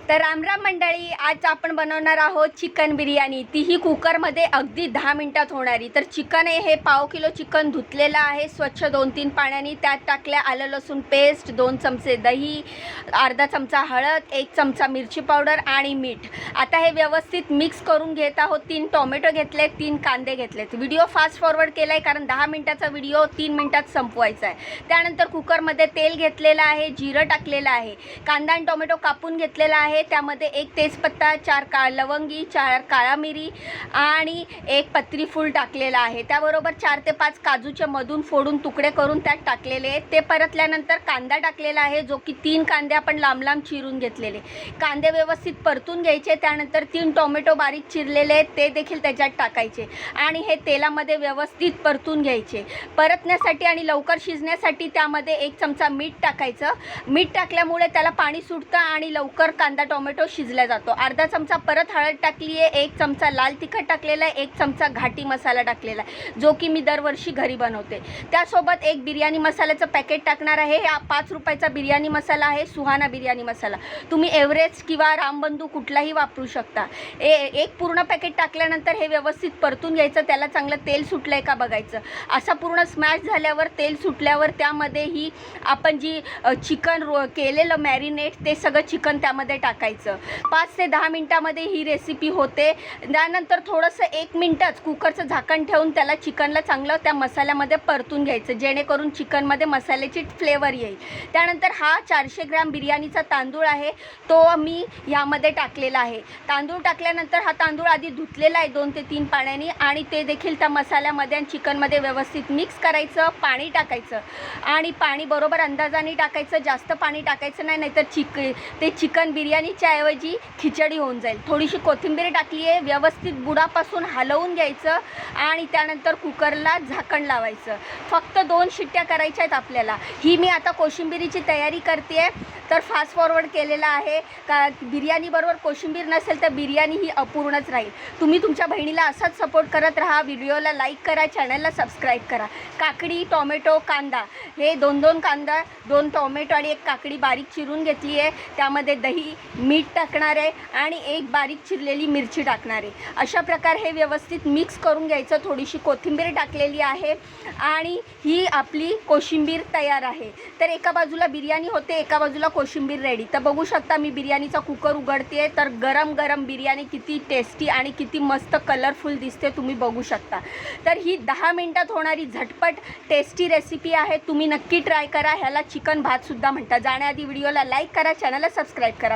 तर रामराम मंडळी, आज आपण बनवणार आहोत चिकन बिर्याणी, तीही कुकरमध्ये अगदी 10 मिनिटात होणारी। तर चिकन हे पाव किलो चिकन धुतलेलं आहे स्वच्छ 2-3 पाण्याने। त्यात टाकल्या आलं लसूण पेस्ट, 2 चमचे दही, अर्धा चमचा हळद, 1 चमचा मिरची पावडर आणि मीठ। आता हे व्यवस्थित मिक्स करून घेत आहोत। 3 टोमॅटो घेतले, 3 कांदे घेतलेत। व्हिडिओ फास्ट फॉरवर्ड केलाय कारण 10 मिनिटाचा व्हिडिओ 3 मिनिटात संपवायचा आहे। त्यानंतर कुकरमध्ये तेल घेतलेलं आहे, जिरं टाकलेलं आहे, कांदा आणि टोमॅटो कापून घेतलेला आहे, त्यामध्ये 1 तेजपत्ता, 4 लवंगी, 4 काळा मिरी आणि 1 पत्री फूल टाकलेला आहे। त्याबरोबर 4 ते 5 काजूचे मधून फोडून तुकडे करून त्यात टाकलेले आहेत। ते परतल्यानंतर कांदा टाकलेला आहे, जो की 3 कांदे आपण लांब लांब चिरून घेतलेले। कांदे व्यवस्थित परतून घ्यायचे। त्यानंतर 3 टोमॅटो बारीक चिरलेले आहेत, ते देखील त्याच्यात टाकायचे आणि हे तेलामध्ये व्यवस्थित परतून घ्यायचे। परतण्यासाठी आणि लवकर शिजण्यासाठी त्यामध्ये 1 चमचा मीठ टाकायचं। मीठ टाकल्यामुळे त्याला पाणी सुटतं आणि लवकर कांदा टोमॅटो शिजला जातो। अर्धा चमचा परत हळद टाकली आहे, 1 चमचा लाल तिखट टाकलेला आहे, 1 चमचा घाटी मसाला टाकलेला आहे, जो की मी दरवर्षी घरी बनवते। त्यासोबत 1 बिर्याणी मसाल्याचं पॅकेट टाकणार आहे। हा 5 रुपयाचा बिर्याणी मसाला आहे, सुहाना बिर्याणी मसाला। तुम्ही एव्हरेस्ट किंवा रामबंधू कुठलाही वापरू शकता। एक पूर्ण पॅकेट टाकल्यानंतर हे व्यवस्थित परतून घ्यायचं। त्याला चांगलं तेल सुटलंय का बघायचं। असा पूर्ण स्मॅश झाल्यावर, तेल सुटल्यावर त्यामध्ये ही आपण जी चिकन केलेलं मॅरिनेट ते सगळं चिकन त्यामध्ये टाकायचं। 5 ते 10 मिनिटांमध्ये ही रेसिपी होते। त्यानंतर थोडंसं 1 मिनिटच कुकरचं झाकण ठेवून त्याला चिकनला चांगलं त्या मसाल्यामध्ये परतून घ्यायचं, जेणेकरून चिकनमध्ये मसाल्याची फ्लेवर येईल। त्यानंतर हा 400 ग्रॅम बिर्याणीचा तांदूळ आहे, तो मी यामध्ये टाकलेला आहे। तांदूळ टाकल्यानंतर हा तांदूळ आधी धुतलेला आहे 2 ते 3 पाण्याने आणि ते देखील त्या मसाल्यामध्ये आणि चिकनमध्ये व्यवस्थित मिक्स करायचं। पाणी टाकायचं आणि पाणी बरोबर अंदाजाने टाकायचं, जास्त पाणी टाकायचं नाही, नाहीतर ते चिकन बिर्याणीच्या ऐवजी खिचडी होऊन जाईल। थोडीशी कोथिंबीर टाकली आहे, व्यवस्थित बुडापासून हलवून घ्यायचं आणि त्यानंतर कुकरला झाकण लावायचं। फक्त 2 शिट्ट्या करायच्या आहेत आपल्याला। ही मी आता कोशिंबिरीची तयारी करते आहे, तर फास्ट फॉरवर्ड केलेला आहे का बिर्याणीबरोबर कोशिंबीर नसेल तर बिर्याणी ही अपूर्णच राहील। तुम्ही तुमच्या बहिणीला असाच सपोर्ट करत राहा। व्हिडिओला लाईक करा, चॅनलला सबस्क्राईब करा। काकडी, टोमॅटो, कांदा हे 2-2 कांदा, 2 टोमॅटो आणि 1 काकडी बारीक चिरून घेतली आहे। त्यामध्ये दही, मीठ टाकणार आहे आणि 1 बारीक चिरलेली मिरची टाकणार आहे। अशा प्रकारे हे व्यवस्थित मिक्स करून घ्यायचं। थोडीशी कोथिंबीर टाकलेली आहे आणि ही आपली कोशिंबीर तयार आहे। तर एका बाजूला बिर्याणी होते, एका बाजूला कोशिंबीर रेडी। तर बघू शकता मी बिर्याणीचा कुकर उघडते, तर गरम गरम बिर्याणी किती टेस्टी आणि किती मस्त कलरफुल दिसते तुम्ही बघू शकता। तर ही 10 मिनिटात होणारी झटपट टेस्टी रेसिपी आहे, तुम्ही नक्की ट्राय करा। ह्याला चिकन भात सुद्धा म्हणतात। जाण्याआधी व्हिडिओला लाईक करा, चॅनलला सबस्क्राईब करा।